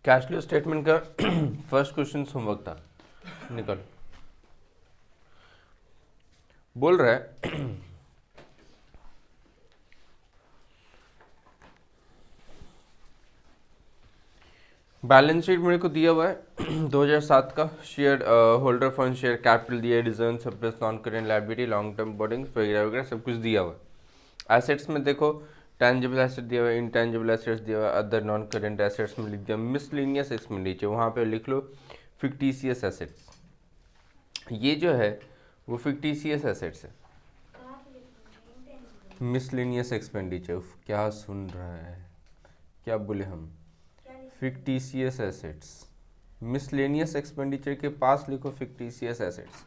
Cash flow statement का first question homework था, निकल बोल रहा है बैलेंस शीट मेरे को दिया हुआ है 2007 का। Share holder fund, share capital दिया है, reserve, surplus, non current liability, long term boardings वगैरह वगैरह सब कुछ दिया हुआ है। एसेट्स में देखो टेंजिबल एसेट दिया हुआ है, इनटेंजिबल एसेट्स दिया हुआ है, अदर नॉन करेंट एसेट्स में लिख दिया मिसलेनियस एक्सपेंडिचर, वहाँ पे लिख लो फिक्टिशियस एसेट्स। ये जो है वो फिक्टिशियस एसेट्स है। मिसलेनियस एक्सपेंडिचर, क्या सुन रहा है, क्या बोले हम, फिक्टिशियस एसेट्स। मिसलेनियस एक्सपेंडिचर के पास लिखो फिक्टिशियस एसेट्स।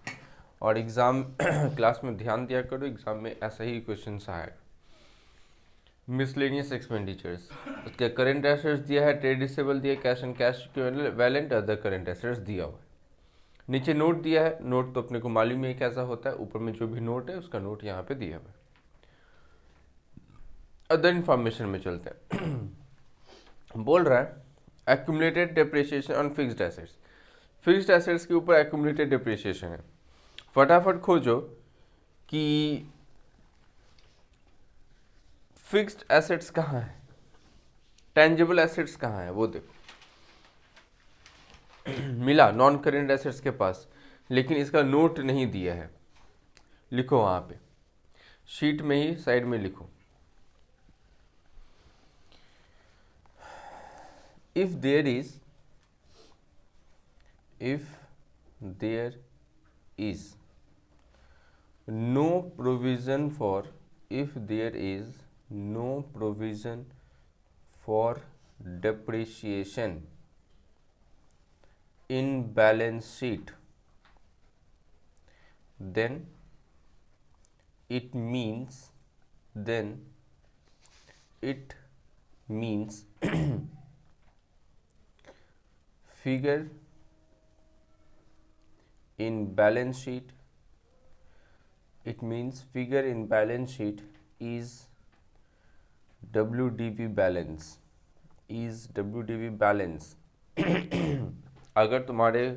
और एग्जाम क्लास में ध्यान दिया करो, एग्जाम में ऐसा ही क्वेश्चन आएगा। मिसलेनियस एक्सपेंडिचर्स, उसके करेंट एसेट्स दिया है, ट्रेड रिसीवेबल दिया है, cash and cash equivalent, other current assets दिया हुआ है। नीचे नोट दिया है, नोट तो अपने को मालूम है कैसा होता है, ऊपर में जो भी नोट है उसका नोट यहाँ पे दिया हुआ है। अदर इंफॉर्मेशन में चलते हैं। बोल रहा है accumulated depreciation on fixed assets. Fixed assets के ऊपर एक्यूमुलेटेड डेप्रिसिएशन है। फटाफट खोजो कि फिक्स्ड एसेट्स कहाँ है, टेंजिबल एसेट्स कहाँ है, वो देखो। मिला नॉन करेंट एसेट्स के पास, लेकिन इसका नोट नहीं दिया है। लिखो वहाँ पे शीट में ही साइड में लिखो, if there is no provision for, if there is no provision for depreciation in balance sheet, then it means figure in balance sheet, it means figure in balance sheet is WDV balance, is WDV balance। अगर तुम्हारे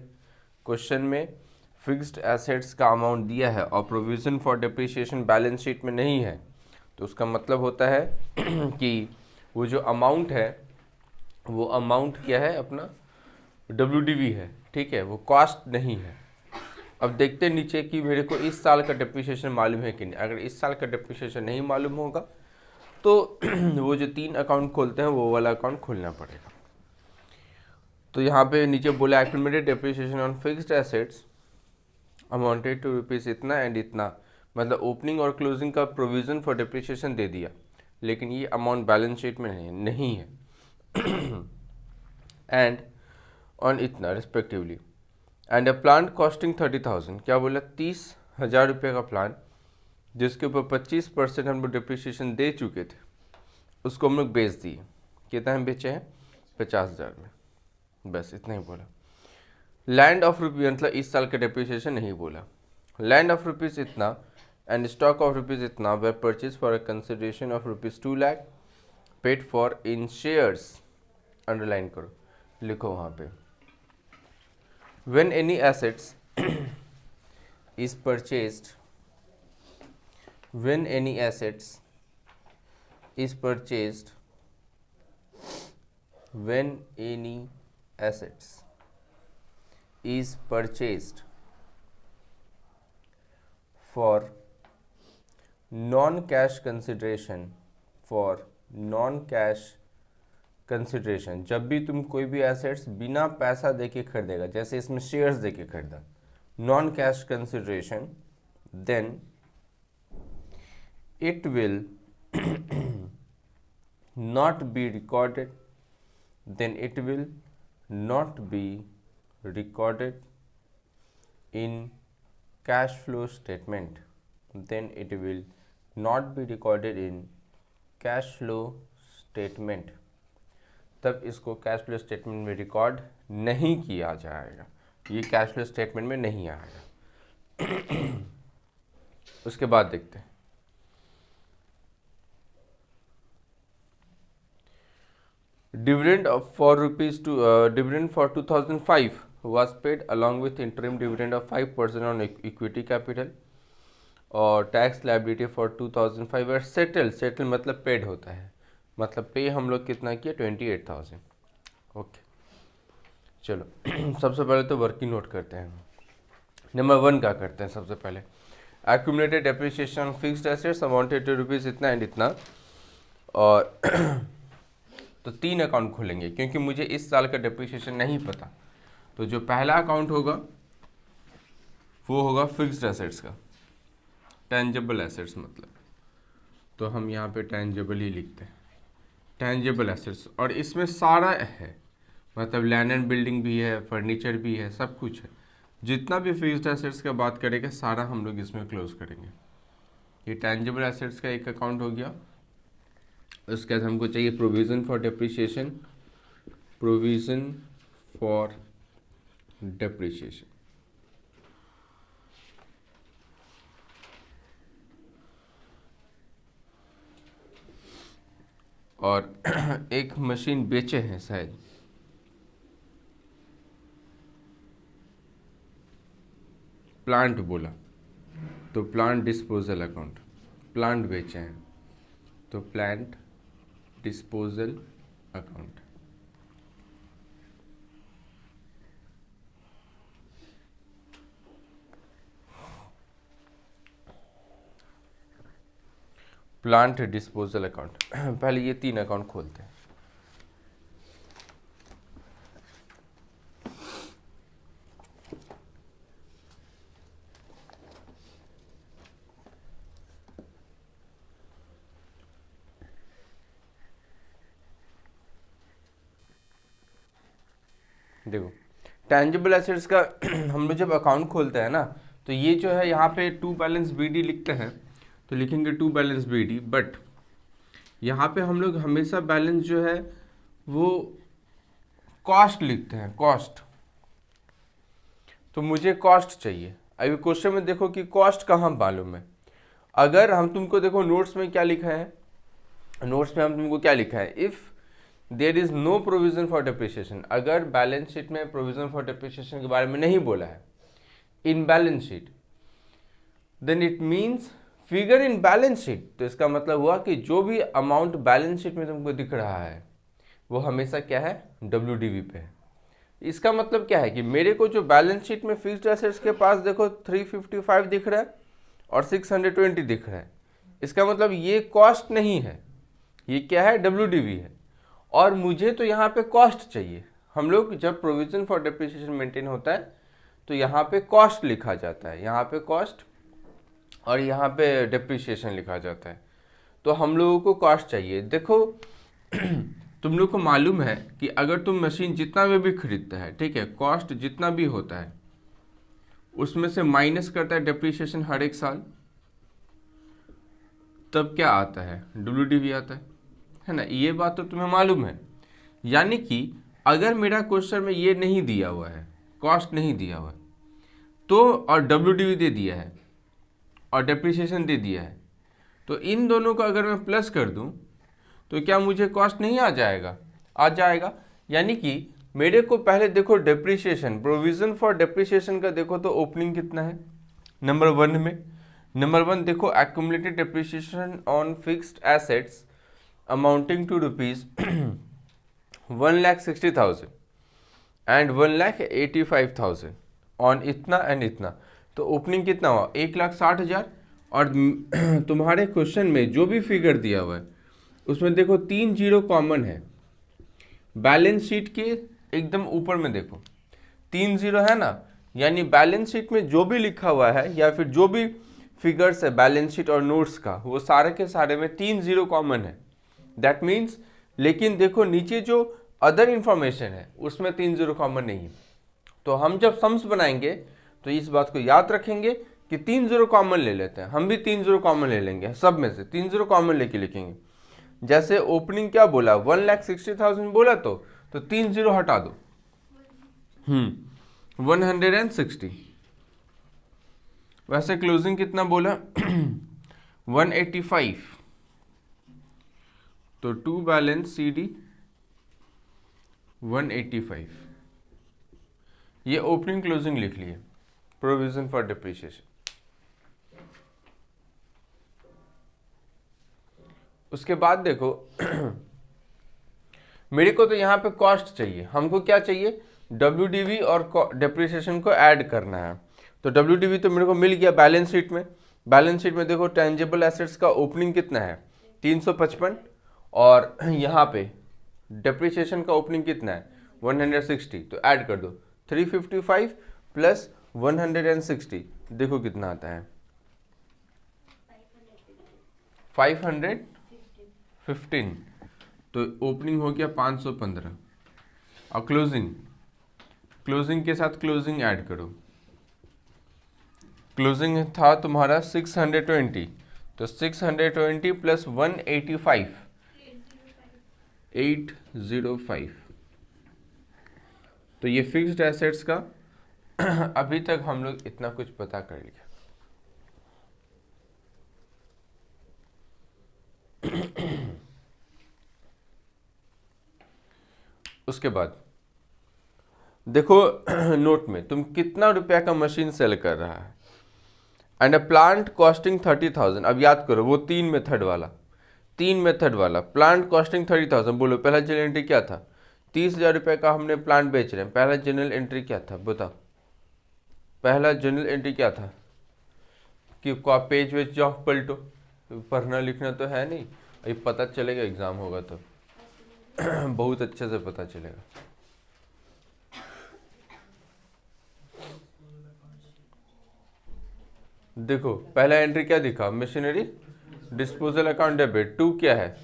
question में fixed assets का amount दिया है और provision for depreciation balance sheet में नहीं है, तो उसका मतलब होता है कि वो जो अमाउंट है वो अमाउंट क्या है, अपना WDV है, ठीक है, वो कॉस्ट नहीं है। अब देखते हैं नीचे कि मेरे को इस साल का डिप्रिसिएशन मालूम है कि नहीं। अगर इस साल का डिप्रिसिएशन नहीं मालूम होगा तो वो जो 3 अकाउंट खोलते हैं वो वाला अकाउंट खोलना पड़ेगा। तो यहाँ पे नीचे बोला accumulated depreciation on fixed assets amounted to rupees इतना एंड इतना, मतलब ओपनिंग और क्लोजिंग का प्रोविजन फॉर डिप्रिसिएशन दे दिया, लेकिन ये अमाउंट बैलेंस शीट में नहीं है। एंड ऑन इतना respectively, and a plant costing 30,000, क्या बोला, 30,000 रुपये का प्लान जिसके ऊपर 25% हम लोग डिप्रिसिएशन दे चुके थे, उसको हम लोग बेच दिए। कितना हम बेचे हैं, 50,000 में, बस इतना ही बोला। लैंड ऑफ रुपीज, मतलब इस साल का डिप्रिसिएशन नहीं बोला। लैंड ऑफ रुपीज इतना एंड स्टॉक ऑफ रुपीज इतना they purchase for a consideration of rupees 2 lakh paid for in shares. Underline करो, लिखो वहाँ पे when any assets is purchased, when any assets is purchased, when any assets is purchased for non-cash consideration, for non-cash consideration, जब भी तुम कोई भी assets बिना पैसा देके खरीदेगा, जैसे इसमें शेयर्स देके खरीदा, non cash consideration, then it will not be recorded, then it will not be recorded in cash flow statement, then it will not be recorded in cash flow statement, तब इसको कैश फ्लो स्टेटमेंट में record नहीं किया जाएगा, ये cash flow statement में नहीं आएगा। उसके बाद देखते हैं dividend for dividend for 2005 was paid along with interim dividend of 5% on equity capital और टैक्स लाइबिलिटी फॉर 2005 और सेटल मतलब पेड होता है, मतलब पे हम लोग कितना किया 28,000। ओके चलो सबसे पहले तो वर्किंग नोट करते हैं। नंबर 1 क्या करते हैं सबसे पहले, accumulated depreciation fixed assets amounted to rupees इतना एंड इतना, और तो 3 अकाउंट खोलेंगे क्योंकि मुझे इस साल का डेप्रिसिएशन नहीं पता। तो जो पहला अकाउंट होगा वो होगा फिक्स्ड एसेट्स का, टेंजेबल एसेट्स मतलब, तो हम यहाँ पे टेंजेबल ही लिखते हैं, टेंजेबल एसेट्स, और इसमें सारा है, मतलब लैंड एंड बिल्डिंग भी है, फर्नीचर भी है, सब कुछ है, जितना भी फिक्स्ड एसेट्स का बात करेंगे सारा हम लोग इसमें क्लोज करेंगे। ये टेंजेबल एसेट्स का एक अकाउंट हो गया। उसके बाद हमको चाहिए provision for depreciation, provision for depreciation, और एक मशीन बेचे हैं शायद, प्लांट बोला तो प्लांट डिस्पोजल अकाउंट, प्लांट बेचे हैं तो plant disposal account. Plant disposal account पहले ये 3 अकाउंट खोलते हैं। देखो टेंजिबल एसेट्स का हम लोग जब अकाउंट खोलते हैं ना, तो ये जो है यहाँ पे टू बैलेंस बीडी लिखते हैं, तो लिखेंगे टू बैलेंस बीडी, बट यहाँ पे हम लोग हमेशा बैलेंस जो है वो कॉस्ट लिखते हैं, कॉस्ट। तो मुझे कॉस्ट चाहिए। अभी क्वेश्चन में देखो कि कॉस्ट कहाँ मालूम है। अगर हम तुमको देखो नोट्स में क्या लिखा है, नोट्स में हम तुमको क्या लिखा है, if there is no provision for depreciation, अगर बैलेंस शीट में प्रोविजन फॉर डेप्रिसिएशन के बारे में नहीं बोला है in balance sheet, then it means figure in balance sheet. तो इसका मतलब हुआ कि जो भी अमाउंट बैलेंस शीट में तुमको दिख रहा है वो हमेशा क्या है, WDV पे है। इसका मतलब क्या है कि मेरे को जो बैलेंस शीट में फिक्स्ड एसेट्स के पास देखो 355 दिख रहा है और 620 दिख रहा है, इसका मतलब ये कॉस्ट नहीं है, ये क्या है, WDV है, और मुझे तो यहाँ पे कॉस्ट चाहिए। हम लोग जब प्रोविजन फॉर डेप्रिसिएशन मेंटेन होता है तो यहाँ पे कॉस्ट लिखा जाता है, यहाँ पे कॉस्ट और यहाँ पे डेप्रिसिएशन लिखा जाता है। तो हम लोगों को कॉस्ट चाहिए। देखो तुम लोग को मालूम है कि अगर तुम मशीन जितना में भी खरीदता है, ठीक है, कॉस्ट जितना भी होता है उसमें से माइनस करता है डेप्रिसिएशन हर एक साल, तब क्या आता है, WDV आता है ना। ये बात तो तुम्हें मालूम है। यानी कि अगर मेरा क्वेश्चन में ये नहीं दिया हुआ है, कॉस्ट नहीं दिया हुआ है, तो और WDV दे दिया है और डेप्रिसिएशन दे दिया है, तो इन दोनों को अगर मैं प्लस कर दूं तो क्या मुझे कॉस्ट नहीं आ जाएगा, आ जाएगा। यानी कि मेरे को पहले देखो डेप्रिसिएशन, प्रोविजन फॉर डेप्रिसिएशन का देखो तो ओपनिंग कितना है नंबर 1 में। नंबर 1 देखो accumulated depreciation on fixed assets amounting to rupees 1,60,000 and 1,85,000 on इतना एंड इतना, तो ओपनिंग कितना हुआ 1,60,000। और तुम्हारे क्वेश्चन में जो भी फिगर दिया हुआ है उसमें देखो 3 जीरो कॉमन है, बैलेंस शीट के एकदम ऊपर में देखो 3 जीरो है ना, यानी बैलेंस शीट में जो भी लिखा हुआ है या फिर जो भी फिगर्स है बैलेंस शीट और नोट्स का, वो सारे के सारे में 3 जीरो कॉमन है। दैट मीन्स, लेकिन देखो नीचे जो अदर इंफॉर्मेशन है उसमें 3 जीरो कॉमन नहीं है। तो हम जब सम्स बनाएंगे तो इस बात को याद रखेंगे कि 3 जीरो कॉमन ले लेते हैं, हम भी 3 जीरो कॉमन ले लेंगे, सब में से 3 जीरो कॉमन लेके लिखेंगे। जैसे ओपनिंग क्या बोला 1,60,000 बोला, तो 3 जीरो हटा दो, 160। वैसे क्लोजिंग कितना बोला 185, तो टू बैलेंस CD 185, ये ओपनिंग क्लोजिंग लिख लिए, प्रोविजन फॉर डिप्रिसिएशन। उसके बाद देखो मेरे को तो यहाँ पे कॉस्ट चाहिए, हमको क्या चाहिए, WDV और डिप्रिसिएशन को ऐड करना है। तो WDV तो मेरे को मिल गया बैलेंस शीट में। बैलेंस शीट में देखो टेंजिबल एसेट्स का ओपनिंग कितना है 355, और यहाँ पे डिप्रिसिएशन का ओपनिंग कितना है 160, तो ऐड कर दो 355 प्लस 160, देखो कितना आता है 515। तो ओपनिंग हो गया 515, और क्लोजिंग के साथ क्लोजिंग ऐड करो। क्लोजिंग था तुम्हारा 620, तो 620 प्लस 185, 805। तो ये फिक्स्ड एसेट्स का अभी तक हम लोग इतना कुछ पता कर लिया। उसके बाद देखो नोट में तुम कितना रुपया का मशीन सेल कर रहा है, एंड अ प्लांट कॉस्टिंग 30,000। अब याद करो वो तीन मेथड वाला प्लांट कॉस्टिंग 30,000। बोलो पहला जनरल एंट्री क्या था, 30,000 रुपये का हमने प्लांट बेच रहे हैं, पहला जनरल एंट्री क्या था बताओ, पहला जनरल एंट्री क्या था कि पेज वेज जाओ पलटो, पढ़ना लिखना तो है नहीं, ये पता चलेगा एग्जाम होगा तो बहुत अच्छे से पता चलेगा। देखो पहला एंट्री क्या दिखा, machinery disposal account debit, to क्या है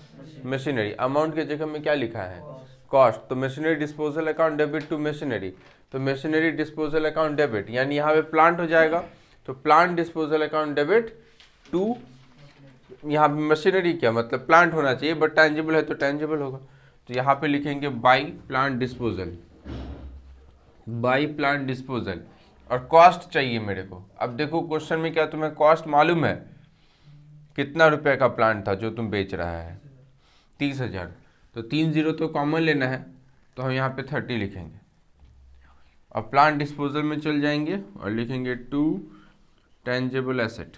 मशीनरी, अमाउंट के जगह में क्या लिखा है कॉस्ट, तो machinery disposal account debit to machinery, तो मशीनरी डिस्पोजल अकाउंट डेबिट, यानी यहाँ पे प्लांट हो जाएगा, तो plant disposal account debit to, यहाँ पे मशीनरी क्या मतलब प्लांट होना चाहिए बट टेंजिबल है तो टेंजिबल होगा, तो यहाँ पे लिखेंगे बाई प्लांट डिस्पोजल, और कॉस्ट चाहिए मेरे को। अब देखो क्वेश्चन में क्या तुम्हें कॉस्ट मालूम है, कितना रुपए का प्लांट था जो तुम बेच रहा है 30,000, तो 30 तो कॉमन लेना है, तो हम यहाँ पे 30 लिखेंगे, और प्लांट डिस्पोजल में चल जाएंगे और लिखेंगे to tangible asset,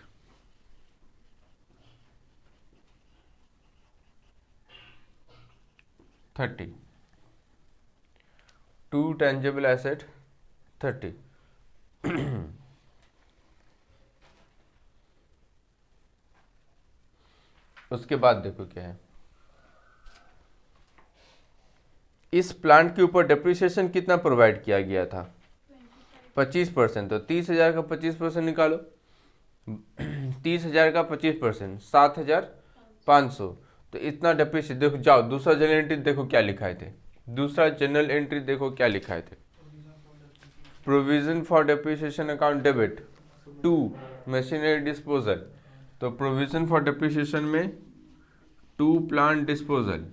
to tangible asset 30। उसके बाद देखो क्या है, इस प्लांट के ऊपर डेप्रिसिएशन कितना प्रोवाइड किया गया था 25%, तो 30,000 का 25% निकालो 30,000 का 25% 7,500, तो इतना डेप्रिसिएशन। देखो जाओ दूसरा जनरल एंट्री देखो क्या लिखाए थे, दूसरा जनरल एंट्री देखो क्या लिखाए थे, provision for depreciation account debit to machinery disposal, तो प्रोविजन फॉर डेप्रिसिएशन में टू प्लांट डिस्पोजल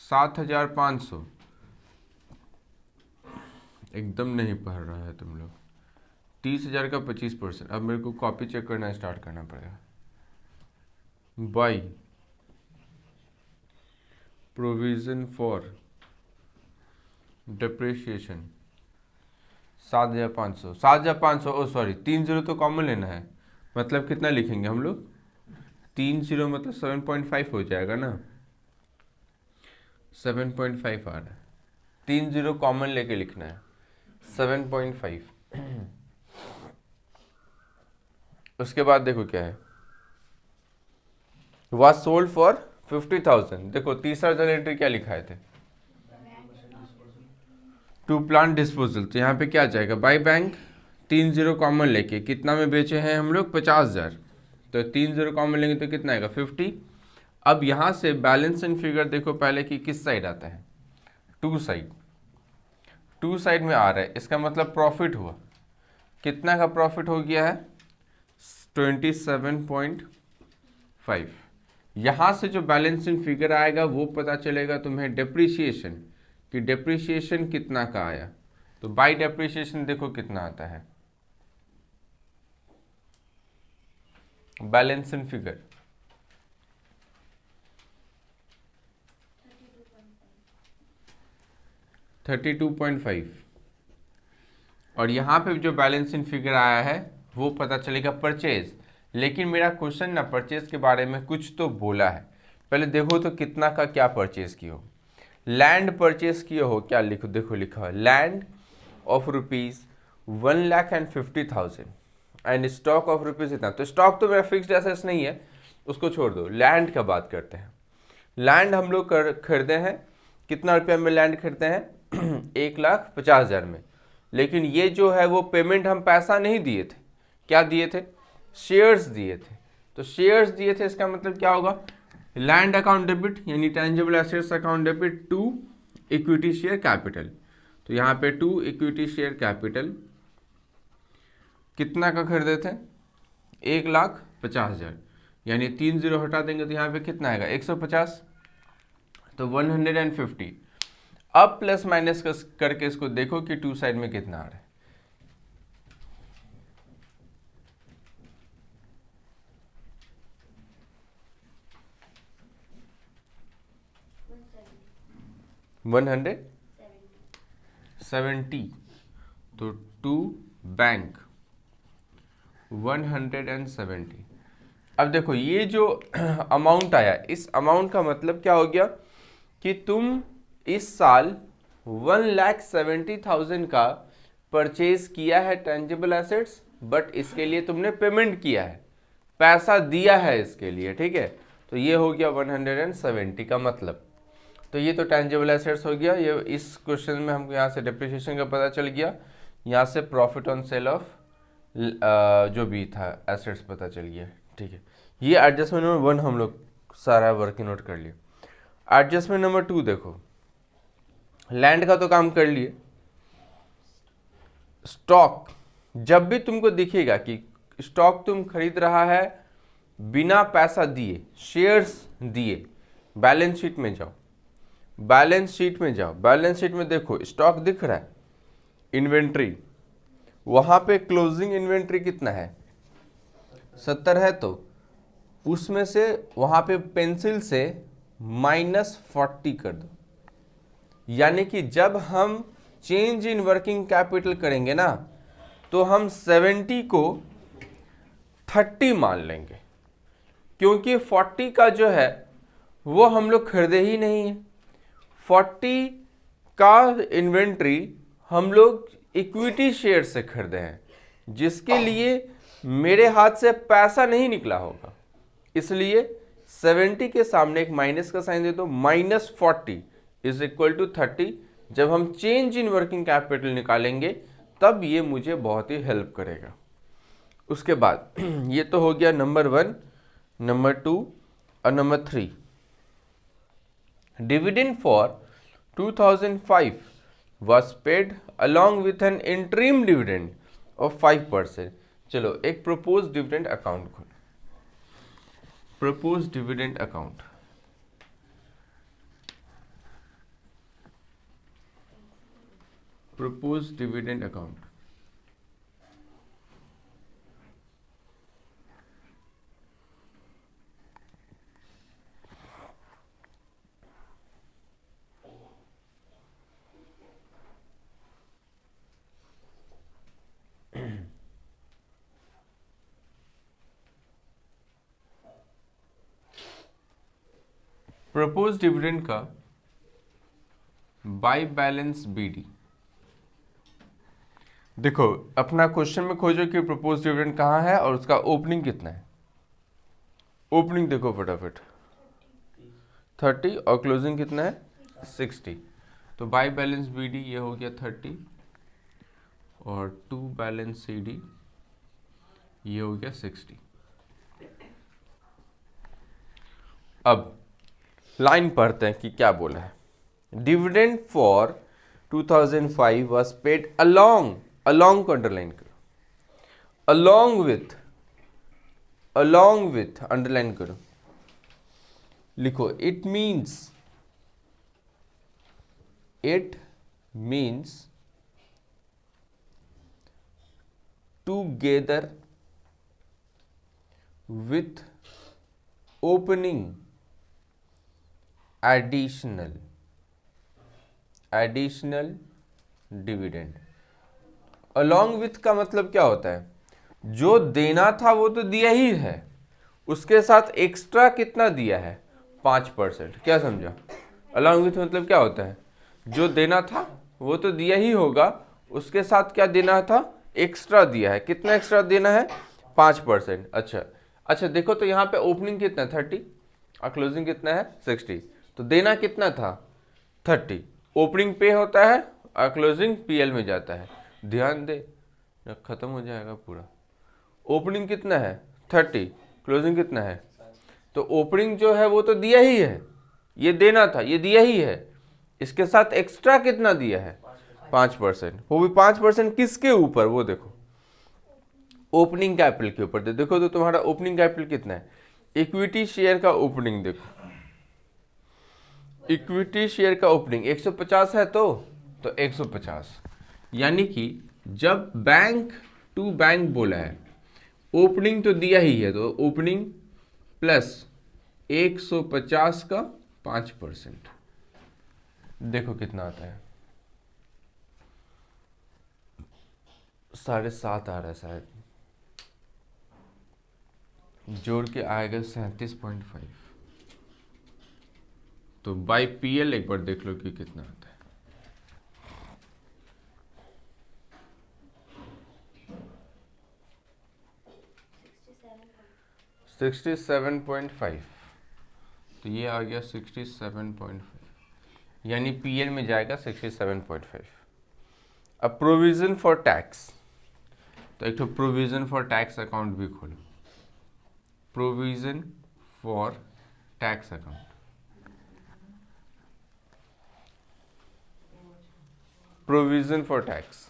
7,500, एकदम नहीं पढ़ रहा है तुम लोग, 30,000 का 25%। अब मेरे को कॉपी चेक करना स्टार्ट करना पड़ेगा, by provision for depreciation 7,500 oh sorry 30 तो कॉमन लेना है, मतलब कितना लिखेंगे हम लोग 30 मतलब 7.5 हो जाएगा ना, 7.5 आ रहा है, 30 कॉमन लेके लिखना है 7.5। उसके बाद देखो क्या है, वाज सोल्ड फॉर 50,000, देखो तीसरा जनरल एंट्री क्या लिखाए थे टू प्लांट डिस्पोजल, तो यहाँ पे क्या जाएगा बाई बैंक 30 कॉमन लेके, कितना में बेचे हैं हम लोग 50,000, तो 30 कॉमन लेंगे तो कितना आएगा 50। अब यहाँ से बैलेंस एंड फिगर देखो पहले कि किस साइड आता है, टू साइड में आ रहा है, इसका मतलब प्रॉफिट हुआ, कितना का प्रॉफिट हो गया है 27.5। यहाँ से जो बैलेंस एंड फिगर आएगा वो पता चलेगा तुम्हें डेप्रिसिएशन, कि डेप्रिसिएशन कितना का आया, तो बाय डेप्रिसिएशन देखो कितना आता है, बैलेंस एंड फिगर 32.5, 32.5 और यहाँ पे जो बैलेंस इन फिगर आया है वो पता चलेगा परचेज। लेकिन मेरा क्वेश्चन ना परचेज के बारे में कुछ तो बोला है। पहले देखो तो कितना का क्या परचेज किए हो। लैंड परचेज किए हो, क्या लिखो, देखो लिखा है land of ₹1,50,000 and stock of rupees इतना। तो स्टॉक तो मेरा फिक्स्ड एसेट्स नहीं है, उसको छोड़ दो, लैंड का बात करते हैं। लैंड हम लोग खरीदे हैं, कितना रुपया में लैंड खरीदते हैं? 1,50,000 में। लेकिन ये जो है वो पेमेंट हम पैसा नहीं दिए थे, क्या दिए थे? शेयर्स दिए थे। तो शेयर्स दिए थे, इसका मतलब क्या होगा? लैंड अकाउंट डेबिट यानी tangible assets account debit to equity share capital. तो यहाँ पे टू इक्विटी शेयर कैपिटल कितना का खरीदे थे? 1,50,000 यानी 3 जीरो हटा देंगे तो यहाँ पे कितना आएगा? 150, तो 150। अब प्लस माइनस करके इसको देखो कि टू साइड में कितना आ रहा है। $170, तो टू बैंक 170। अब देखो ये जो अमाउंट आया, इस अमाउंट का मतलब क्या हो गया कि तुम इस साल 1,70,000 का परचेज किया है टेंजिबल एसेट्स, बट इसके लिए तुमने पेमेंट किया है, पैसा दिया है इसके लिए, ठीक है। तो ये हो गया 170 का मतलब। तो ये तो टेंजिबल एसेट्स हो गया। ये इस क्वेश्चन में हमको यहाँ से डिप्रिसिएशन का पता चल गया, यहाँ से प्रॉफिट ऑन सेल ऑफ जो भी था एसेट्स पता चल गया, ठीक है। ये एडजस्टमेंट नंबर 1 हम लोग सारा वर्क नोट कर लिया। एडजस्टमेंट नंबर 2 देखो, लैंड का तो काम कर लिए। स्टॉक, जब भी तुमको दिखेगा कि स्टॉक तुम खरीद रहा है बिना पैसा दिए, शेयर्स दिए, बैलेंस शीट में जाओ, बैलेंस शीट में जाओ, बैलेंस शीट में देखो स्टॉक दिख रहा है, इन्वेंट्री, वहां पे क्लोजिंग इन्वेंट्री कितना है? 70 है, तो उसमें से वहां पे पेंसिल से -40 कर दो। यानी कि जब हम चेंज इन वर्किंग कैपिटल करेंगे ना, तो हम 70 को 30 मान लेंगे, क्योंकि 40 का जो है वो हम लोग खरीदे ही नहीं है। 40 का इन्वेंट्री हम लोग इक्विटी शेयर से खरीदे हैं, जिसके लिए मेरे हाथ से पैसा नहीं निकला होगा। इसलिए 70 के सामने एक माइनस का साइन दे दो, -40 इज इक्वल टू 30। जब हम चेंज इन वर्किंग कैपिटल निकालेंगे तब ये मुझे बहुत ही हेल्प करेगा। उसके बाद ये तो हो गया नंबर 1, नंबर 2 और number 3। Dividend for 2005 was paid along with an interim dividend of 5%। चलो एक proposed dividend account खोलो, proposed dividend account। proposed dividend account propose dividend का बाय बैलेंस बीडी। देखो अपना क्वेश्चन में खोजो कि प्रपोज डिविडेंड कहाँ है और उसका ओपनिंग कितना है। ओपनिंग देखो फटाफट, 30 और क्लोजिंग कितना है? 60। तो बाय बैलेंस बीडी ये हो गया 30 और टू बैलेंस सीडी ये हो गया 60। अब लाइन पढ़ते हैं कि क्या बोला है। Dividend for 2005 was paid along को अंडरलाइन करो, अलोंग विथ अंडरलाइन करो, लिखो it means together with opening additional additional dividend. Along with का मतलब क्या होता है, जो देना था वो तो दिया ही है, उसके साथ एक्स्ट्रा कितना दिया है, 5%। क्या समझा? अलॉन्ग विथ मतलब क्या होता है, जो देना था वो तो दिया ही होगा, उसके साथ क्या देना था, एक्स्ट्रा दिया है। कितना एक्स्ट्रा देना है, 5%। अच्छा देखो तो यहाँ पे ओपनिंग कितना है, 30 और क्लोजिंग कितना है, 60। तो देना कितना था, 30। ओपनिंग पे होता है और क्लोजिंग पीएल में जाता है। ध्यान दे, खत्म हो जाएगा पूरा। ओपनिंग कितना है, 30, क्लोजिंग कितना है, तो ओपनिंग जो है वो तो दिया ही है, ये देना था, ये दिया ही है, इसके साथ एक्स्ट्रा कितना दिया है, 5%। वो भी 5% किसके ऊपर, वो देखो ओपनिंग कैपिटल के ऊपर। देखो तो तुम्हारा ओपनिंग कैपिटल कितना है, इक्विटी शेयर का ओपनिंग देखो, इक्विटी शेयर का ओपनिंग 150 है तो 150, यानी कि जब बैंक टू बैंक बोला है, ओपनिंग तो दिया ही है, तो ओपनिंग प्लस 150 का 5%, देखो कितना आता है, 7.5 आ रहा है शायद, जोड़ के आएगा 37.5। तो बाई पीएल एक बार देख लो कि कितना आता है, 67.5। तो ये आ गया 67.5, यानी पीएल में जाएगा 67.5। अब प्रोविजन फॉर टैक्स, तो एक तो प्रोविजन फॉर टैक्स अकाउंट भी खोलो, provision for tax account. Provision for tax,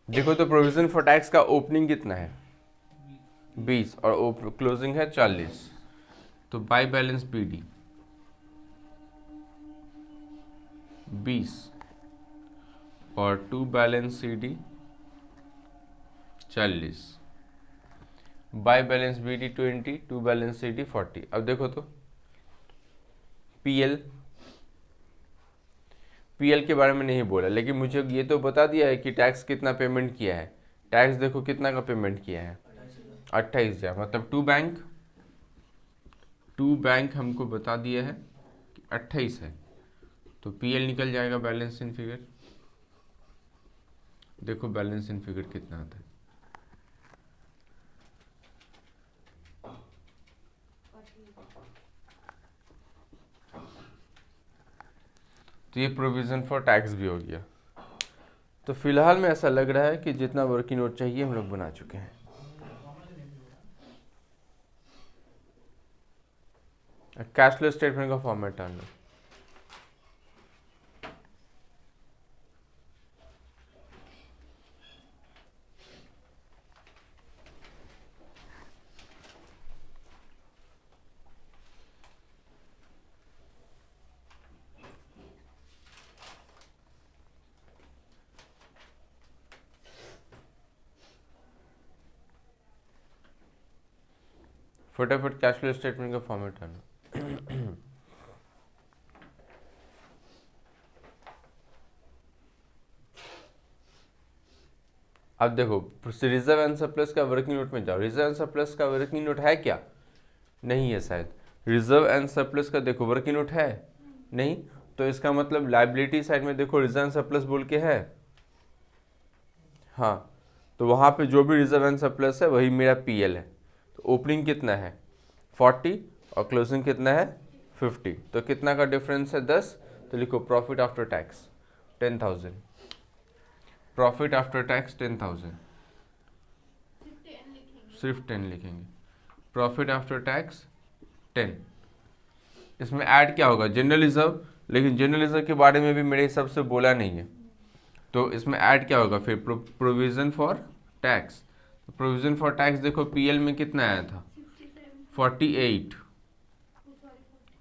देखो तो प्रोविजन फॉर टैक्स का ओपनिंग कितना है, 20 और क्लोजिंग है 40। तो बाय बैलेंस बीडी 20 और to balance CD 40, by balance BD 20, to balance CD 40। अब देखो तो पीएल के बारे में नहीं बोला, लेकिन मुझे ये तो बता दिया है कि टैक्स कितना पेमेंट किया है। टैक्स देखो कितना का पेमेंट किया है, 28,000, मतलब टू बैंक हमको बता दिया है कि 28 है, तो पीएल निकल जाएगा बैलेंस इन फिगर। देखो बैलेंस इन फिगर कितना आता है, तो ये प्रोविजन फॉर टैक्स भी हो गया। तो फिलहाल में ऐसा लग रहा है कि जितना वर्किंग नोट चाहिए हम लोग बना चुके हैं। कैश फ्लो स्टेटमेंट का फॉर्मेट डाल लो। फटाफट कैश फ्लो स्टेटमेंट का फॉर्मेट डालो। अब देखो रिजर्व एंड सरप्लस का वर्किंग नोट में जाओ। रिजर्व एंड सरप्लस का वर्किंग नोट है क्या, नहीं है शायद। रिजर्व एंड सरप्लस का देखो वर्किंग नोट है नहीं, तो इसका मतलब लाइबिलिटी साइड में देखो रिजर्व एंड सरप्लस बोल के है, हाँ, तो वहाँ पे जो भी रिजर्व एंड सरप्लस है वही मेरा पीएल है। तो ओपनिंग कितना है 40 और क्लोजिंग कितना है 50, तो कितना का डिफरेंस है 10। तो लिखो profit after tax 10,000, profit after tax 10,000, सिर्फ 10 लिखेंगे, प्रॉफिट आफ्टर टैक्स 10। इसमें ऐड क्या होगा, जनरल रिजर्व, लेकिन जनरल रिजर्व के बारे में भी मेरे हिसाब से बोला नहीं है, तो इसमें ऐड क्या होगा फिर, provision for tax. Provision for tax देखो पीएल में कितना आया था 48,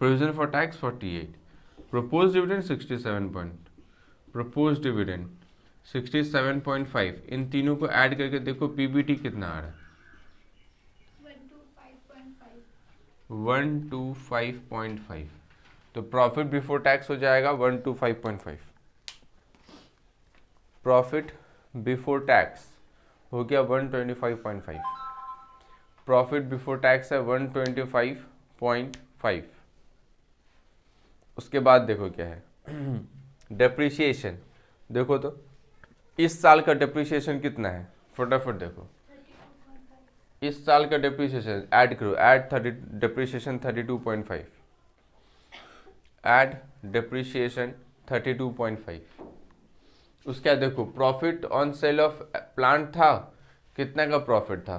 provision for tax 48, propose dividend 67 point, propose dividend 67.5, इन तीनों को ऐड करके देखो पीबीटी कितना आ रहा है, 125.5। तो प्रॉफिट बिफोर टैक्स हो जाएगा 125.5। प्रॉफिट बिफोर टैक्स हो गया 125.5। प्रॉफिट बिफोर टैक्स है 125.5। उसके बाद देखो क्या है, डेप्रिसिएशन। देखो तो इस साल का डेप्रिसिएशन कितना है, फटाफट देखो। इस साल का डेप्रिसिएशन ऐड करो, ऐड 30 डेप्रिसिएशन 32.5, ऐड डेप्रिसिएशन 32.5। उसके बाद देखो profit on sale of plant था, कितना का प्रॉफिट था,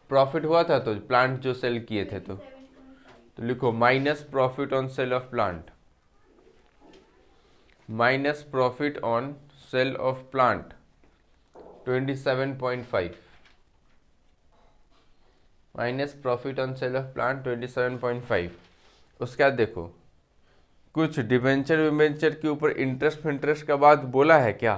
प्रॉफिट हुआ था तो प्लांट जो सेल किए थे, तो लिखो minus profit on sale of plant, minus profit on sale of plant 27.5, minus profit on sale of plant 27.5। उसके बाद देखो कुछ डिवेंचर विवेंचर के ऊपर इंटरेस्ट का बात बोला है क्या,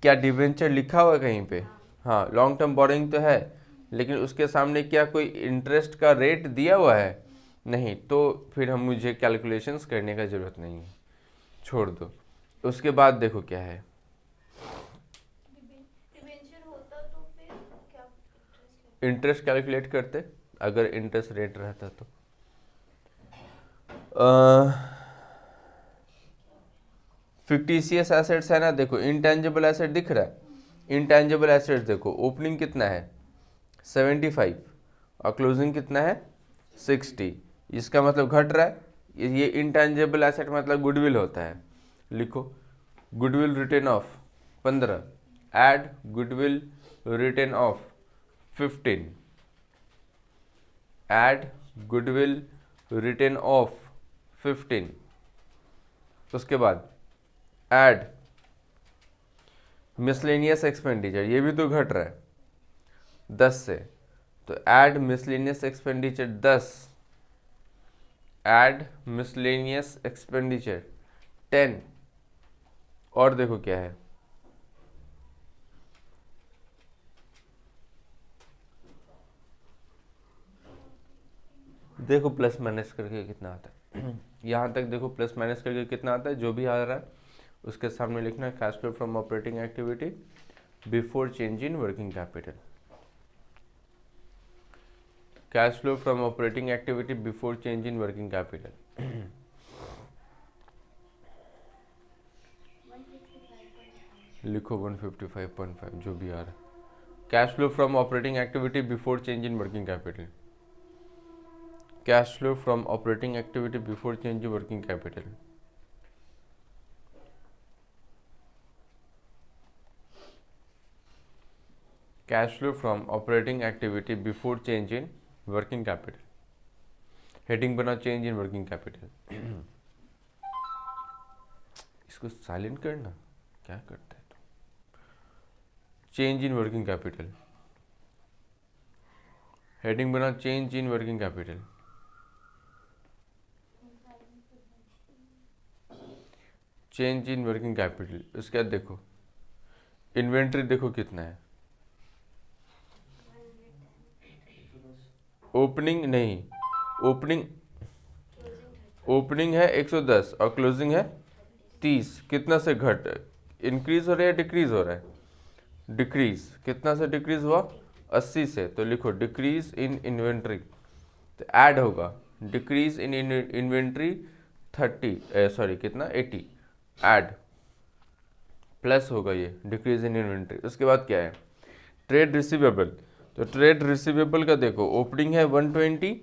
क्या डिवेंचर लिखा हुआ है कहीं पे? हाँ, लॉन्ग टर्म बोरिंग तो है, लेकिन उसके सामने क्या कोई इंटरेस्ट का रेट दिया हुआ है? नहीं, तो फिर हम मुझे कैलकुलेशंस करने का ज़रूरत नहीं है, छोड़ दो। उसके बाद देखो क्या है, इंटरेस्ट कैलकुलेट करते अगर इंटरेस्ट रेट रहता तो। फिक्टिशियस एसेट्स है ना, देखो इंटेंजिबल एसेट दिख रहा है, इंटेंजिबल एसेट्स देखो ओपनिंग कितना है 75 और क्लोजिंग कितना है 60, इसका मतलब घट रहा है। ये इंटेंजिबल एसेट मतलब गुडविल होता है, लिखो goodwill return of 15, add goodwill return of 15, add goodwill return of 15। उसके बाद ऐड मिसलेनियस एक्सपेंडिचर, ये भी तो घट रहा है 10 से, तो add miscellaneous expenditure 10, add miscellaneous expenditure 10। और देखो क्या है, देखो प्लस माइनस करके कितना आता है यहाँ तक देखो प्लस माइनस करके कितना आता है, जो भी आ रहा है उसके सामने लिखना है cash flow from operating activity before change in working capital, cash flow from operating activity before change in working capital. लिखो 155.5 जो भी आ रहा है, cash flow from operating activity before change in working capital, cash flow from operating activity before change in working capital. Cash flow from operating activity before change in working capital, heading बना change in working capital. इसको silent करना, क्या करता है तो, change in working capital, heading बना change in working capital, change in working capital. उसके बाद देखो इन्वेंट्री देखो कितना है, ओपनिंग नहीं, ओपनिंग है 110 और क्लोजिंग है 30, कितना से घट, इंक्रीज हो रहा है या डिक्रीज हो रहा है, डिक्रीज, कितना से डिक्रीज हुआ 80 से, तो लिखो डिक्रीज इन इन्वेंट्री, तो ऐड होगा डिक्रीज इन इन्वेंट्री 30 कितना 80, ऐड प्लस होगा ये डिक्रीज इन इन्वेंट्री। उसके बाद क्या है ट्रेड रिसीवेबल, तो ट्रेड रिसीवेबल का देखो ओपनिंग है 120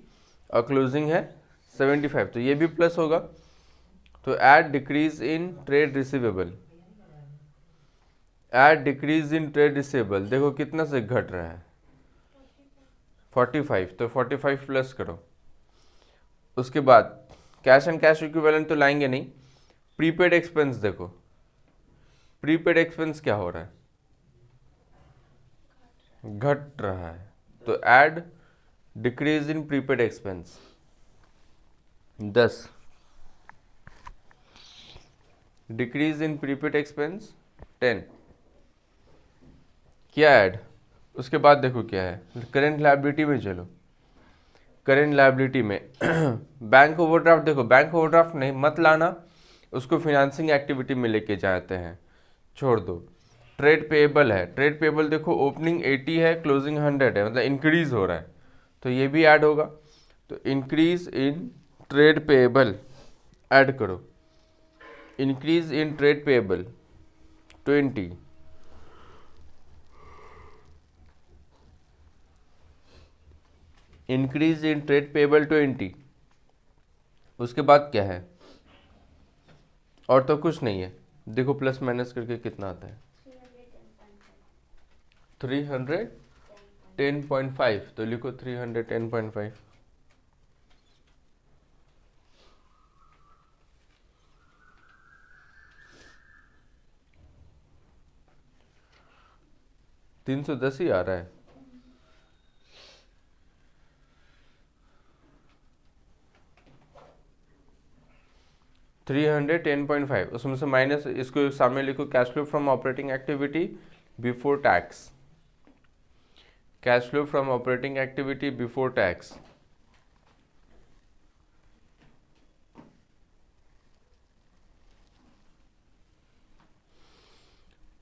और क्लोजिंग है 75, तो ये भी प्लस होगा, तो add decrease in trade receivable, add decrease in trade receivable, देखो कितना से घट रहा है 45, तो 45 प्लस करो। उसके बाद कैश एंड कैश इक्विवेलेंट तो लाएंगे नहीं, प्रीपेड एक्सपेंस देखो, प्रीपेड एक्सपेंस क्या हो रहा है, घट रहा है, तो add decrease in prepaid expense 10। Decrease in prepaid expense 10 किया ऐड। उसके बाद देखो क्या है, करेंट लायबिलिटी में चलो। करेंट लायबिलिटी में बैंक ओवरड्राफ्ट, देखो बैंक ओवरड्राफ्ट नहीं मत लाना, उसको फिनेंसिंग एक्टिविटी में लेके जाते हैं, छोड़ दो। ट्रेड पेएबल है, ट्रेड पेएबल देखो ओपनिंग 80 है, क्लोजिंग 100 है, मतलब इंक्रीज हो रहा है, तो ये भी ऐड होगा। तो increase in trade payable add करो। Increase in trade payable 20, increase in trade payable 20। उसके बाद क्या है, और तो कुछ नहीं है। देखो प्लस माइनस करके कितना आता है, 310.5, तो लिखो 310.5। तीन सौ दस ही आ रहा है। $310.5, उसमें से माइनस, इसको सामने लिखो cash flow from operating activity before tax. Cash flow from operating activity before tax,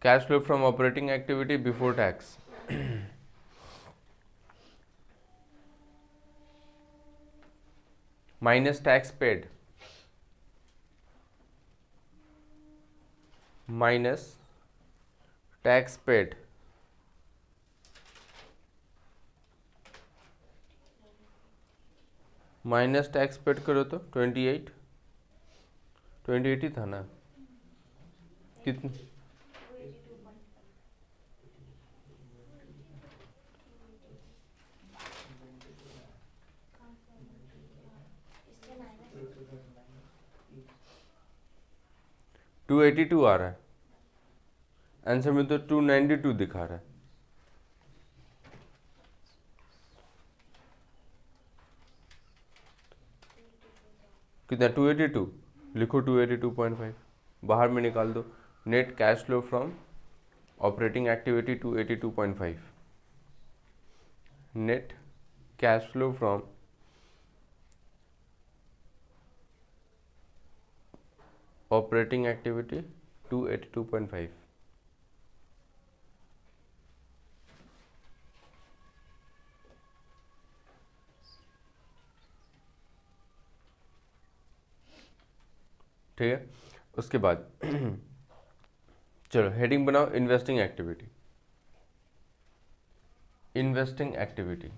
cash flow from operating activity before tax minus tax paid, minus tax paid, minus tax paid करो तो 28 ही था ना, कितनी 282 आ रहा है आंसर में, तो 292 दिखा रहा है। कितना 282, लिखो 282.5, बाहर में निकाल दो। Net cash flow from operating activity 282.5, net cash flow from operating activity 282.5। ठीक है, उसके बाद चलो हेडिंग बनाओ, investing activity. Investing activity,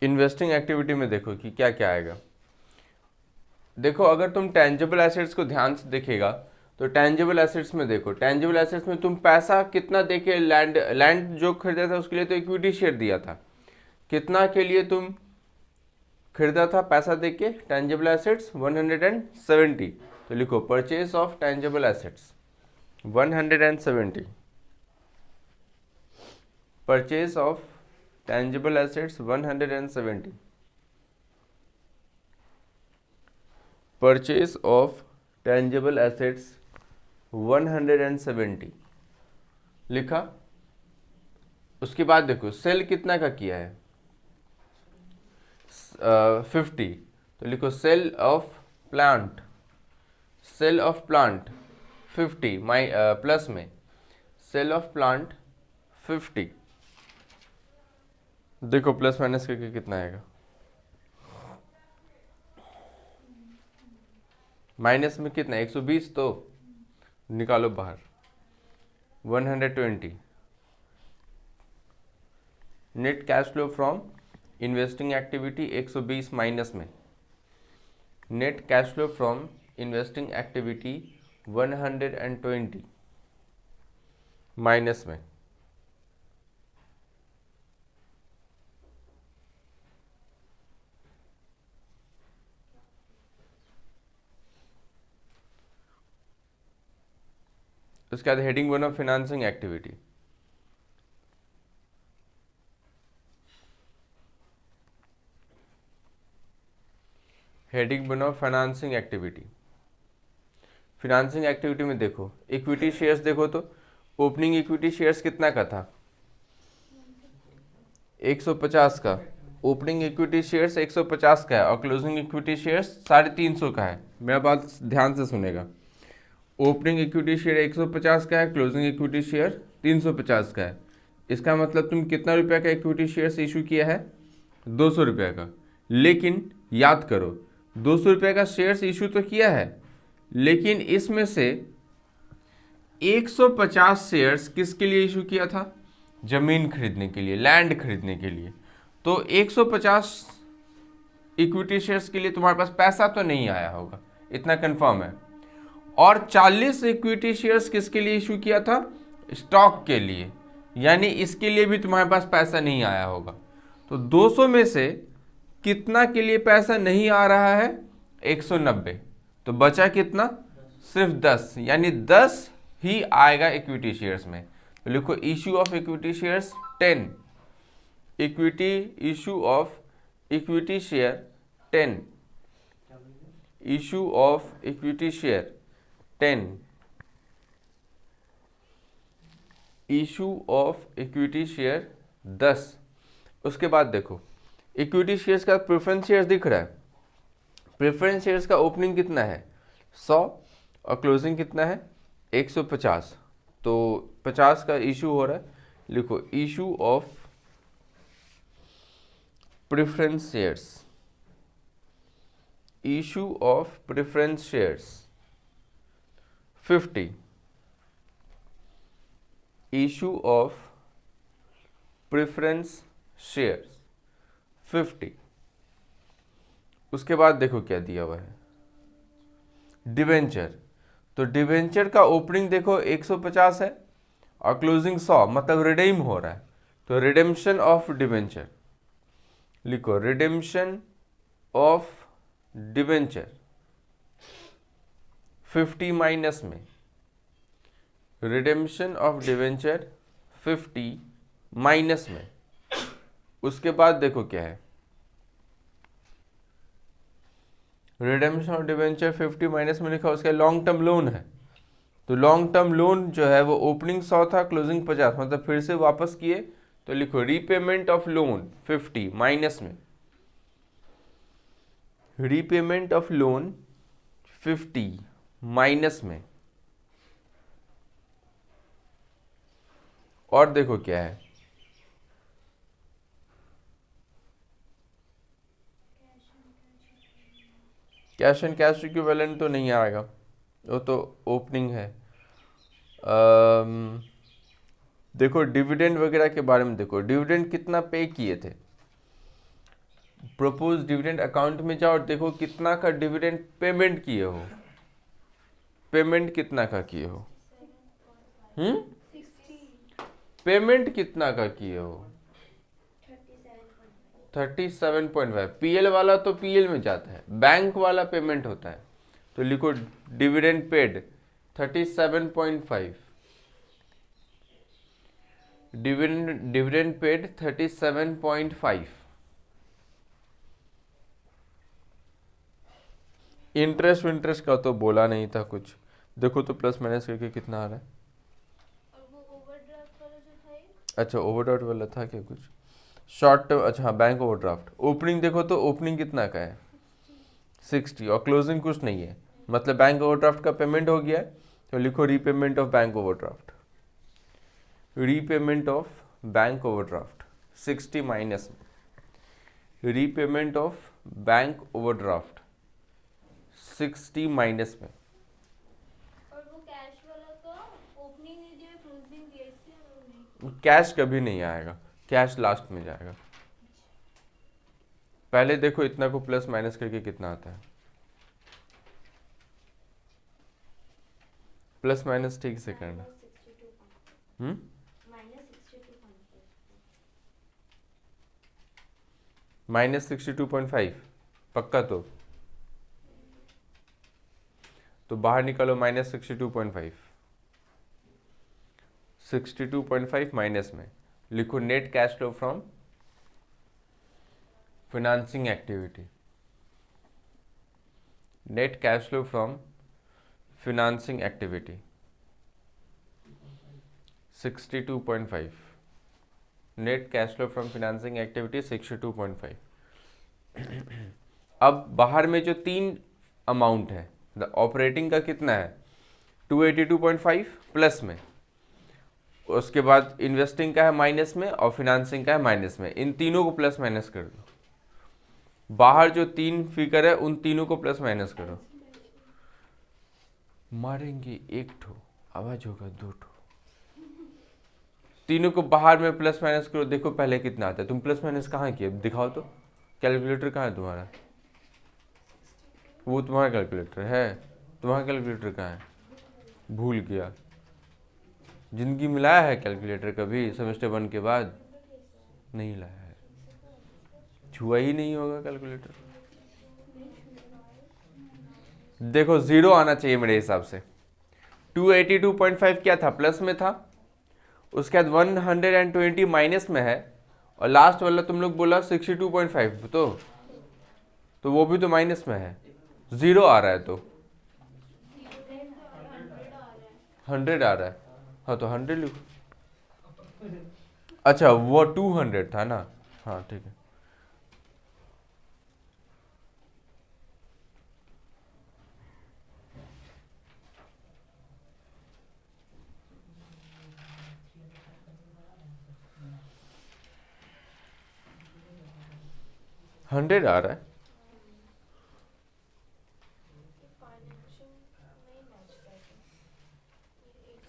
investing activity में देखो कि क्या क्या आएगा। देखो अगर तुम टेंजिबल एसेट्स को ध्यान से देखेगा तो टेंजिबल एसेट्स में देखो, टेंजिबल एसेट्स में तुम पैसा कितना देके लैंड जो खरीदा था उसके लिए तो इक्विटी शेयर दिया था, कितना के लिए तुम खरीदा था पैसा देके टेंजिबल एसेट्स 170, तो लिखो purchase of tangible assets 170, purchase of tangible assets 170, purchase of tangible assets 170 लिखा। उसके बाद देखो सेल कितना का किया है, 50, तो लिखो sale of plant, sale of plant 50 plus में सेल ऑफ प्लांट 50, देखो प्लस माइनस करके कितना आएगा, माइनस में कितना 120, तो निकालो बाहर 120। Net cash flow from investing activity 120 minus में, net cash flow from investing activity 120 minus में, उसके बाद हेडिंग बनो फाइनेंसिंग एक्टिविटी। हेडिंग बनाओ फाइनेंसिंग एक्टिविटी। फाइनेंसिंग एक्टिविटी में देखो इक्विटी शेयर्स, देखो तो ओपनिंग इक्विटी शेयर्स कितना का था 150 का। ओपनिंग इक्विटी शेयर्स 150 का है और क्लोजिंग इक्विटी शेयर्स 350 का है। मेरा बात ध्यान से सुनेगा। ओपनिंग इक्विटी शेयर 150 का है, क्लोजिंग इक्विटी शेयर 350 का है। इसका मतलब तुम कितना रुपया का इक्विटी शेयर्स इशू किया है 200 रुपये का। लेकिन याद करो 200 रुपये का शेयर्स इशू तो किया है, लेकिन इसमें से 150 शेयर्स किसके लिए इशू किया था, जमीन खरीदने के लिए, लैंड खरीदने के लिए। तो 150 इक्विटी शेयर्स के लिए तुम्हारे पास पैसा तो नहीं आया होगा, इतना कंफर्म है। और 40 इक्विटी शेयर्स किसके लिए इशू किया था, स्टॉक के लिए, यानी इसके लिए भी तुम्हारे पास पैसा नहीं आया होगा। तो 200 में से कितना के लिए पैसा नहीं आ रहा है 190, तो बचा कितना, सिर्फ 10, यानी 10 ही आएगा इक्विटी शेयर्स में। तो लिखो issue of equity shares 10, equity issue of equity share 10, issue of equity share 10, issue of equity share 10। उसके बाद देखो इक्विटी शेयर्स का प्रेफरेंस शेयर्स दिख रहा है। प्रेफरेंस शेयर्स का ओपनिंग कितना है 100 और क्लोजिंग कितना है 150, तो 50 का इशू हो रहा है। लिखो issue of preference shares, issue of preference shares 50, issue of preference shares 50। उसके बाद देखो क्या दिया हुआ है डिवेंचर। तो डिवेंचर का ओपनिंग देखो 150 है और क्लोजिंग 100, मतलब रिडीम हो रहा है। तो रिडेम्पशन ऑफ डिवेंचर, लिखो रिडेम्पशन ऑफ डिवेंचर 50 माइनस में, रिडेम्पशन ऑफ डिवेंचर 50 माइनस में। उसके बाद देखो क्या है रिडेम्पशन ऑफ डिवेंचर 50 माइनस में लिखा, उसका लॉन्ग टर्म लोन है। तो लॉन्ग टर्म लोन जो है वो ओपनिंग 100 था, क्लोजिंग 50, मतलब फिर से वापस किए। तो लिखो रीपेमेंट ऑफ लोन 50 माइनस में, रीपेमेंट ऑफ लोन 50 माइनस में। और देखो क्या है कैश एंड कैश इक्विवेलेंट तो नहीं आएगा, वो तो ओपनिंग है। देखो डिविडेंड वगैरह के बारे में देखो, डिविडेंड कितना पे किए थे, प्रपोज डिविडेंड अकाउंट में जाओ और देखो कितना का डिविडेंड पेमेंट किए हो, पेमेंट कितना का किए हो, पेमेंट कितना का किए हो 37.5। पीएल वाला तो पीएल में जाता है, बैंक वाला पेमेंट होता है। तो लिखो dividend paid 37.5, dividend paid 37.5। Interest का तो बोला नहीं था कुछ, देखो तो प्लस माइनस करके कितना आ रहा है। और वो ओवरड्राफ्ट वाला जो था ये? अच्छा ओवरड्राफ्ट वाला था क्या कुछ, शॉर्ट टर्म, अच्छा हाँ बैंक ओवरड्राफ्ट। ओपनिंग देखो तो ओपनिंग कितना का है 60 और क्लोजिंग कुछ नहीं है, मतलब बैंक ओवरड्राफ्ट का पेमेंट हो गया है। तो लिखो repayment of bank overdraft, repayment of bank overdraft 60 minus में, repayment of bank overdraft 60 minus में। और वो कैश वाला का ओपनिंग नहीं दिया, क्लोजिंग दिया, इसलिए वो नहीं। कैश कभी नहीं आएगा, कैश लास्ट में जाएगा। पहले देखो इतना को प्लस माइनस करके कितना आता है, प्लस माइनस ठीक से करना। -62.5 पक्का। तो बाहर निकालो -62.5, 62.5 माइनस में लिखो net cash flow from financing activity, net cash flow from financing activity 62.5, net cash flow from financing activity 62.5। अब बाहर में जो तीन अमाउंट है, ऑपरेटिंग का कितना है 282.5 प्लस में, उसके बाद इन्वेस्टिंग का है माइनस में और फिनेंसिंग का है माइनस में। इन तीनों को प्लस माइनस कर दो, बाहर जो तीन फिगर है उन तीनों को प्लस माइनस करो। मारेंगे एक ठो आवाज होगा दो ठो, तीनों को बाहर में प्लस माइनस करो। देखो पहले कितना आता है, तुम प्लस माइनस कहाँ किए दिखाओ तो, कैलकुलेटर कहाँ है तुम्हारा? वो तुम्हारा कैलकुलेटर है, तुम्हारा कैलकुलेटर कहाँ है? भूल गया। जिंदगी में लाया है कैलकुलेटर कभी सेमेस्टर 1 के बाद? नहीं लाया है, छुआ ही नहीं होगा कैलकुलेटर। देखो जीरो आना चाहिए मेरे हिसाब से। 282.5 क्या था, प्लस में था, उसके बाद 120 माइनस में है, और लास्ट वाला तुम लोग बोला 62.5, तो वो भी तो माइनस में है, जीरो आ रहा है तो 100 आ रहा है। हाँ तो 100 लिखो। अच्छा वो 200 था ना, हाँ ठीक है। हंड्रेड आ रहा है,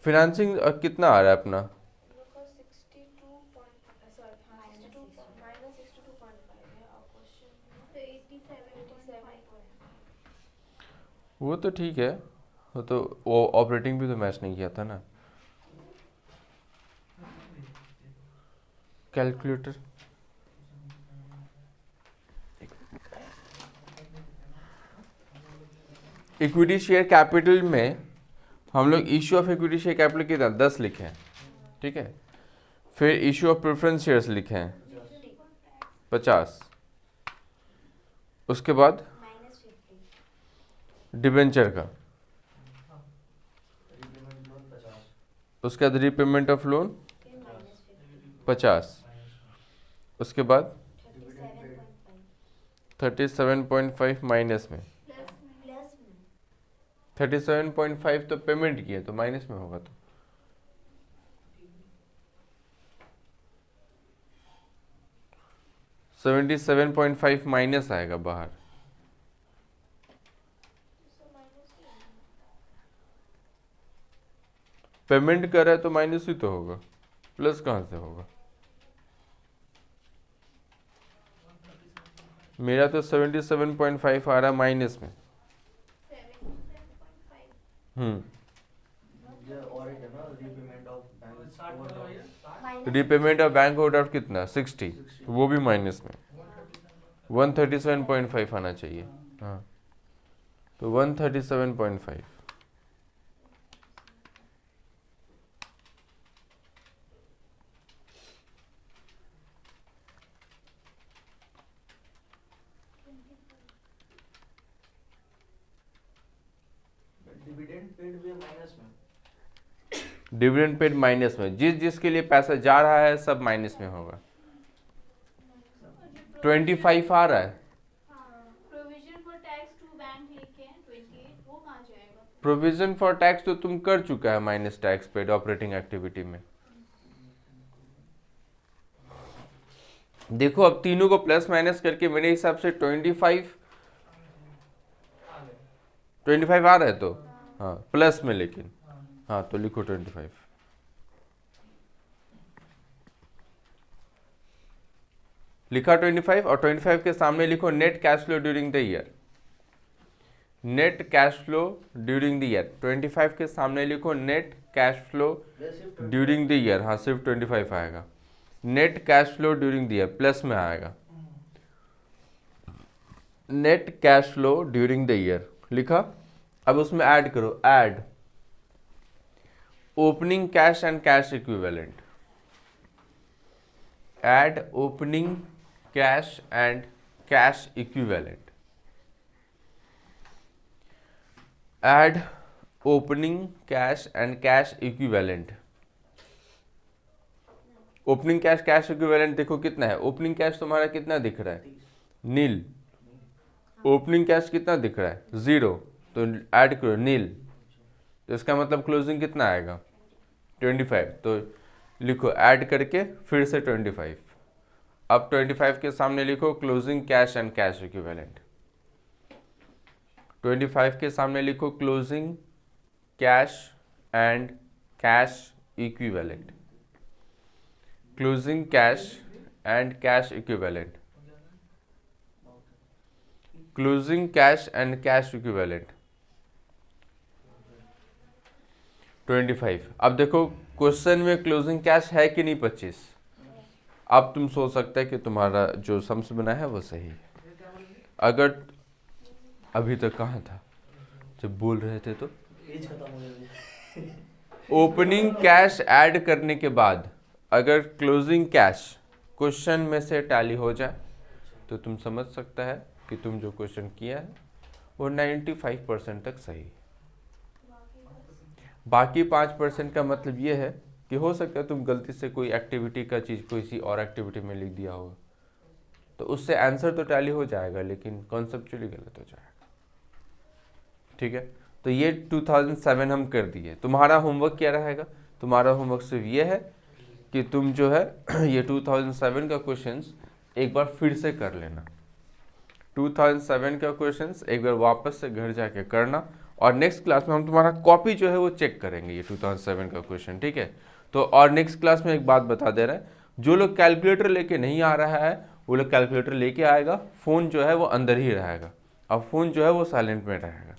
फिनेंसिंग कितना आ रहा है अपना? वो तो ठीक है, वो तो वो ऑपरेटिंग भी तो मैच नहीं किया था ना। कैलकुलेटर इक्विटी शेयर कैपिटल में हम लोग issue of equity share capital कितना 10 लिखे हैं, ठीक है। फिर इश्यू ऑफ प्रेफरेंस शेयर्स लिखे हैं 50, उसके बाद डिबेंचर का, उसके बाद रीपेमेंट ऑफ लोन 50, उसके बाद 37.5 माइनस में, 37.5 तो पेमेंट किया तो माइनस में होगा, तो 77.5 माइनस आएगा बाहर। पेमेंट कर रहा है तो माइनस ही तो होगा, प्लस कहाँ से होगा? मेरा तो 77.5 आ रहा है माइनस में। रीपेमेंट ऑफ बैंक ओवरड्राफ्ट कितना 60, वो भी माइनस में, 137.5 आना चाहिए। हाँ तो 137.5। डिविडेंड पेड माइनस में, जिस जिसके लिए पैसा जा रहा है सब माइनस में होगा। 25 आ रहा है, provision for tax to bank लिखे हैं 28, वो कहाँ जाएगा? प्रोविजन फॉर टैक्स तो तुम कर चुका है minus tax paid operating activity में। देखो अब तीनों को प्लस माइनस करके मेरे हिसाब से 25 आ रहा है, तो हाँ प्लस में, लेकिन हाँ तो लिखो 25। लिखा 25, और 25 के सामने लिखो net cash flow during the year, net cash flow during the year. 25 के सामने लिखो net cash flow during the year, हाँ सिर्फ 25 आएगा। Net cash flow during the year plus में आएगा, net cash flow during the year लिखा। अब उसमें ऐड करो, add opening cash and cash equivalent, add opening cash and cash equivalent, add opening cash and cash equivalent। Opening cash cash equivalent देखो कितना है, opening cash तुम्हारा कितना दिख रहा है, नील। ओपनिंग कैश कितना दिख रहा है, 0, तो ऐड करो नील, तो इसका मतलब क्लोजिंग कितना आएगा, 25। तो लिखो ऐड करके फिर से 25। अब 25 के सामने लिखो closing cash and cash equivalent. 25 के सामने लिखो closing cash and cash equivalent, closing cash and cash equivalent, closing cash and cash equivalent 25। अब देखो क्वेश्चन में क्लोजिंग कैश है कि नहीं 25। अब तुम सोच सकते हैं कि तुम्हारा जो सम्स बना है वो सही है। अगर अभी तक कहाँ था जब बोल रहे थे, तो ओपनिंग कैश ऐड करने के बाद अगर क्लोजिंग कैश क्वेश्चन में से टैली हो जाए तो तुम समझ सकता है कि तुम जो क्वेश्चन किया है वो 95% तक सही है। बाकी 5% का मतलब ये है कि हो सकता है तुम गलती से कोई एक्टिविटी का चीज़ किसी और एक्टिविटी में लिख दिया होगा, तो उससे आंसर तो टैली हो जाएगा लेकिन कॉन्सेप्चुअली गलत हो जाएगा। ठीक है, तो ये 2007 हम कर दिए। तुम्हारा होमवर्क क्या रहेगा, तुम्हारा होमवर्क सिर्फ ये है कि तुम जो है ये 2007 का क्वेश्चंस एक बार फिर से कर लेना। 2007 का क्वेश्चंस एक बार वापस से घर जाके करना, और नेक्स्ट क्लास में हम तुम्हारा कॉपी जो है वो चेक करेंगे ये 2007 का क्वेश्चन। ठीक है, तो और नेक्स्ट क्लास में एक बात बता दे रहा है, जो लोग कैलकुलेटर लेके नहीं आ रहा है वो लोग कैलकुलेटर लेके आएगा, फ़ोन जो है वो अंदर ही रहेगा, और फ़ोन जो है वो साइलेंट में रहेगा।